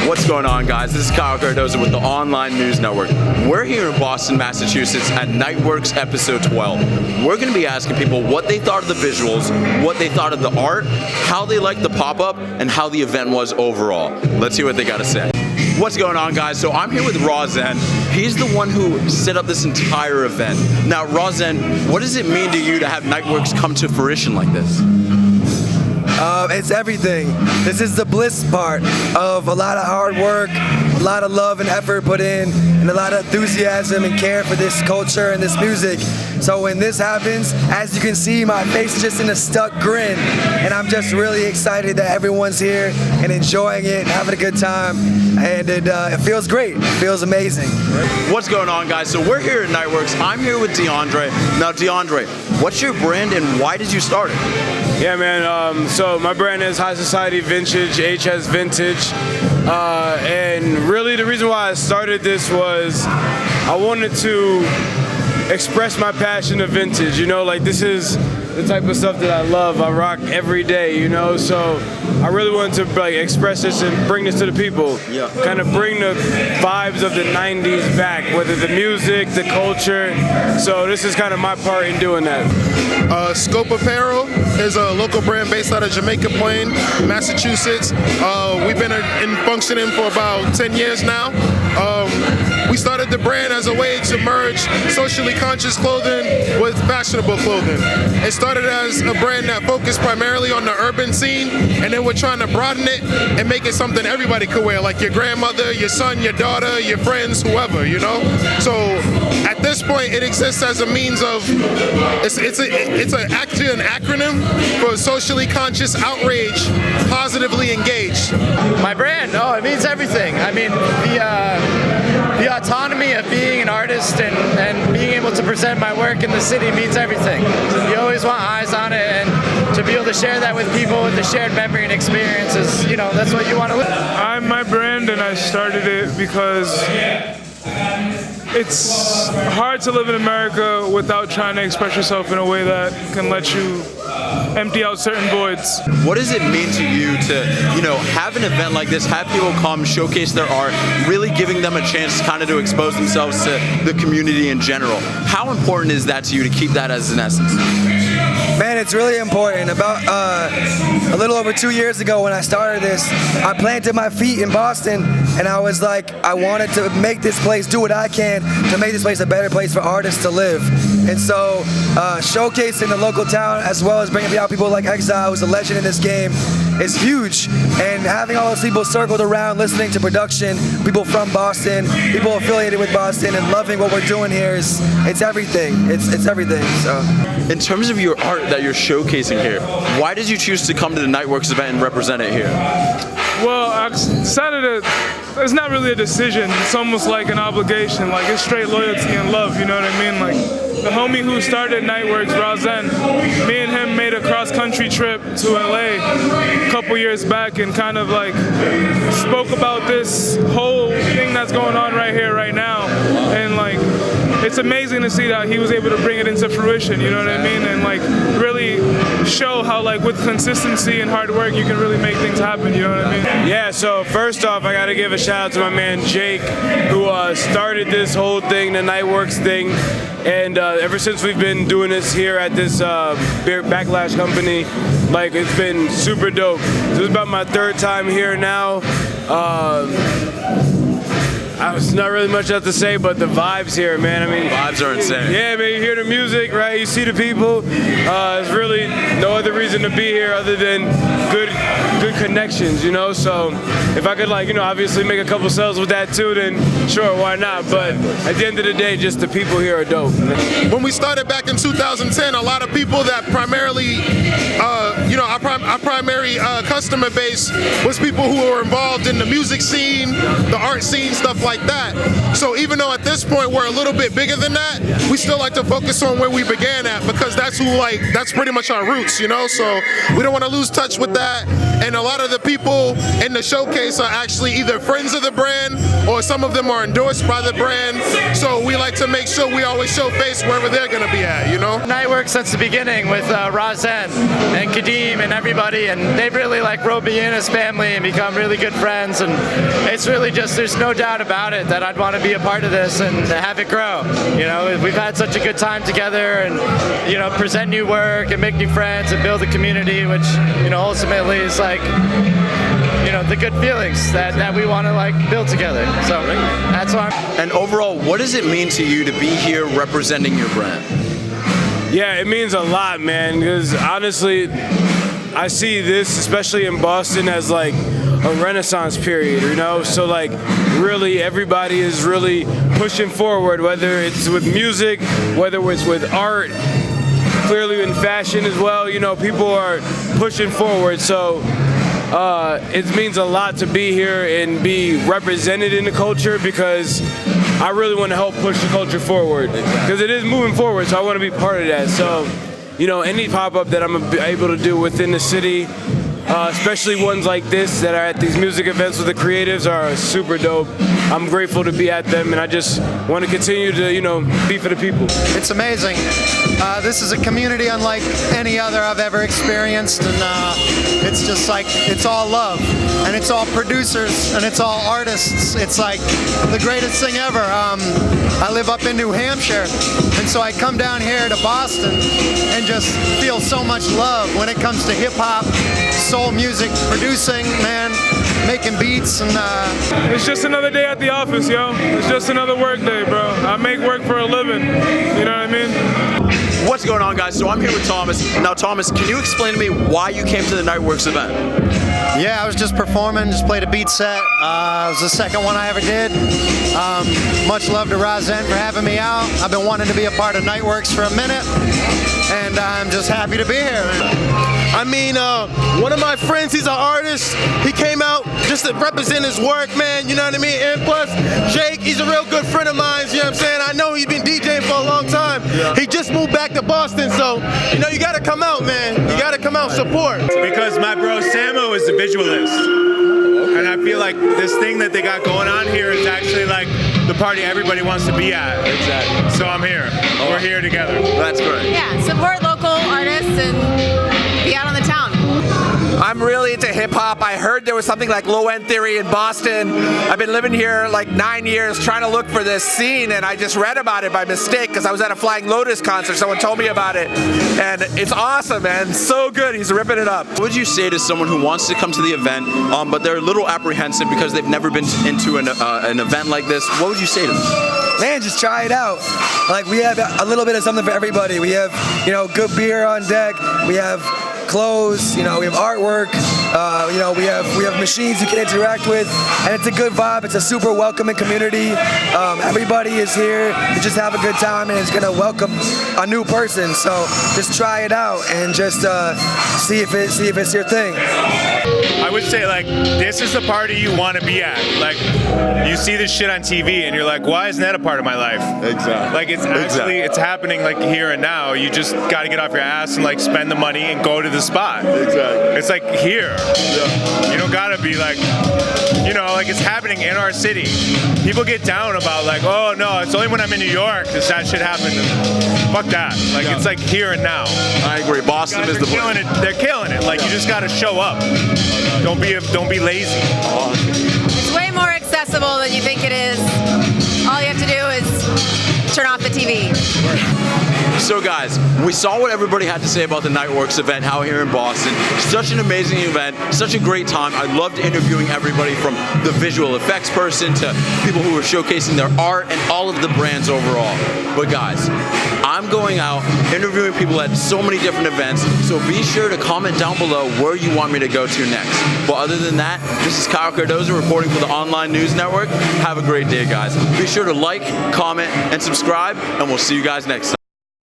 What's going on, guys? This is Kyle Cardoza with the Online News Network. We're here in Boston, Massachusetts at Nightworks episode 12. We're going to be asking people what they thought of the visuals, what they thought of the art, how they liked the pop-up, and how the event was overall. Let's see what they got to say. What's going on, guys? So I'm here with Razen. He's the one who set up this entire event. Now, Razen, what does it mean to you to have Nightworks come to fruition like this? It's everything. This is the bliss part of a lot of hard work, a lot of love and effort put in, and a lot of enthusiasm and care for this culture and this music. So when this happens, as you can see, my face is just in a stuck grin, and I'm just really excited that everyone's here and enjoying it, having a good time, and it feels great. It feels amazing. What's going on, guys? So we're here at Nightworks. I'm here with DeAndre. Now, DeAndre, what's your brand and why did you start it? Yeah, man, so my brand is High Society Vintage, HS Vintage, and really the reason why I started this was I wanted to express my passion of vintage, you know, like this is the type of stuff that I love, I rock every day, you know, so I really wanted to like express this and bring this to the people, kind of bring the vibes of the 90s back, whether the music, the culture, so this is kind of my part in doing that. Scope Apparel is a local brand based out of Jamaica Plain, Massachusetts. We've been in functioning for about 10 years now. We started the brand as a way to merge socially conscious clothing with fashionable clothing. It started as a brand that focused primarily on the urban scene, and then we're trying to broaden it and make it something everybody could wear, like your grandmother, your son, your daughter, your friends, whoever, you know? So at this point, it exists as a means of, it's actually an acronym for socially conscious outrage, positively engaged. My brand, it means everything. I mean, the autonomy of being an artist and being able to present my work in the city means everything. You always want eyes on it, and to be able to share that with people with the shared memory and experiences, you know, that's what you want to live. I'm my brand, and I started it because it's hard to live in America without trying to express yourself in a way that can let you empty out certain voids. What does it mean to you to, you know, have an event like this, have people come, showcase their art, really giving them a chance kind of to expose themselves to the community in general? How important is that to you to keep that as an essence? Man, it's really important. About a little over 2 years ago when I started this, I planted my feet in Boston, and I was like, I wanted to make this place, do what I can to make this place a better place for artists to live. And so showcasing the local town as well as bringing out people like Exile, who's a legend in this game, is huge. And having all those people circled around listening to production, people from Boston, people affiliated with Boston, and loving what we're doing here it's everything. It's everything. So, in terms of your art that you're showcasing here, why did you choose to come to the Nightworks event and represent it here? Well, I decided that it's not really a decision. It's almost like an obligation. Like, it's straight loyalty and love, you know what I mean? Like, the homie who started Nightworks, Razen, me and him made a cross-country trip to LA a couple years back and kind of like spoke about this whole thing that's going on right here, right now. And like, it's amazing to see that he was able to bring it into fruition, you know what I mean? And like really show how like with consistency and hard work you can really make things happen, you know what I mean? Yeah, so first off, I gotta give a shout out to my man Jake, who started this whole thing, the Nightworks thing. And ever since we've been doing this here at this Beer Backlash company, like it's been super dope. This is about my third time here now. It's not really much else to say, but the vibes here, man. I mean, vibes are insane. Yeah, man. You hear the music, right? You see the people. There's really no other reason to be here other than good connections, you know. So if I could, like, you know, obviously make a couple sales with that too, then sure, why not? But at the end of the day, just the people here are dope. When we started back in 2010, a lot of people that primarily, you know, our primary customer base was people who were involved in the music scene, the art scene, stuff like like that. So even though at this point we're a little bit bigger than that, we still like to focus on where we began at, because that's pretty much our roots, you know? So we don't want to lose touch with that. And a lot of the people in the showcase are actually either friends of the brand or some of them are endorsed by the brand. So we like to make sure we always show face wherever they're going to be at, you know? Nightworks since the beginning with Razen and Kadeem and everybody, and they've really like roped me in as family and become really good friends, and it's really just, there's no doubt about it that I'd want to be a part of this and have it grow. You know, we've had such a good time together, and you know, present new work and make new friends and build a community, which, you know, ultimately is like, you know, the good feelings that we want to like build together. So that's why. And overall, what does it mean to you to be here representing your brand? Yeah, it means a lot, man, because honestly, I see this, especially in Boston, as like a renaissance period, you know? So like really everybody is really pushing forward, whether it's with music, whether it's with art, clearly in fashion as well, you know, people are pushing forward. So it means a lot to be here and be represented in the culture, because I really want to help push the culture forward, because it is moving forward, so I want to be part of that. So, you know, any pop-up that I'm able to do within the city, especially ones like this that are at these music events with the creatives, are super dope. I'm grateful to be at them, and I just want to continue to, you know, be for the people. It's amazing. This is a community unlike any other I've ever experienced, and it's just like, it's all love, and it's all producers, and it's all artists. It's like the greatest thing ever. I live up in New Hampshire, and so I come down here to Boston and just feel so much love when it comes to hip-hop, soul music, producing, man, making beats, and It's just another day at the office, yo. It's just another work day, bro. I make work for a living. You know what I mean? What's going on, guys? So I'm here with Thomas. Now, Thomas, can you explain to me why you came to the Nightworks event? yeah, I was just performing, just played a beat set. It was the second one I ever did. Much love to Razen for having me out. I've been wanting to be a part of Nightworks for a minute, and I'm just happy to be here. I mean, one of my friends, he's an artist. He came out just to represent his work, man, you know what I mean? And plus, Jake, he's a real good friend of mine, you know what I'm saying? I know he's been DJing for a long time. Yeah. He just moved back to Boston, so, you know, you gotta come out, man. You gotta come out and support. Because my bro Samo is a visualist. And I feel like this thing that they got going on here is actually like the party everybody wants to be at. Exactly. So I'm here. We're here together. That's great. Yeah, support local artists and be out on the town. I'm really into hip-hop. I heard there was something like Low End Theory in Boston. I've been living here like 9 years trying to look for this scene, and I just read about it by mistake because I was at a Flying Lotus concert. Someone told me about it, and it's awesome, man. So good. He's ripping it up. What would you say to someone who wants to come to the event, but they're a little apprehensive because they've never been into an event like this? What would you say to them? Man, just try it out. Like, we have a little bit of something for everybody. We have, you know, good beer on deck. We have clothes, you know, we have artwork, you know, we have machines you can interact with, and it's a good vibe. It's a super welcoming community. Everybody is here to just have a good time, and it's gonna welcome a new person. So just try it out and just see if it's your thing. I would say, like, this is the party you want to be at. Like, you see this shit on TV and you're like, why isn't that a part of my life? Exactly. Like, it's actually, it's happening like here and now. You just got to get off your ass and like spend the money and go to the spot. Exactly. It's like here. Yeah. You don't got to be like, you know, like, it's happening in our city. People get down about like, oh no, it's only when I'm in New York does that shit happen. Fuck that. Like, it's like here and now. I agree. Boston is the place. They're killing it. Like, you just got to show up. Don't be lazy. It's way more accessible than you think it is. All you have to do is turn off the TV. So guys, we saw what everybody had to say about the Nightworks event, how here in Boston. Such an amazing event, such a great time. I loved interviewing everybody from the visual effects person to people who were showcasing their art and all of the brands overall. But guys, I'm going out interviewing people at so many different events, so be sure to comment down below where you want me to go to next. But other than that, this is Kyle Cardozo reporting for the Online News Network. Have a great day, guys. Be sure to like, comment, and subscribe, and we'll see you guys next time.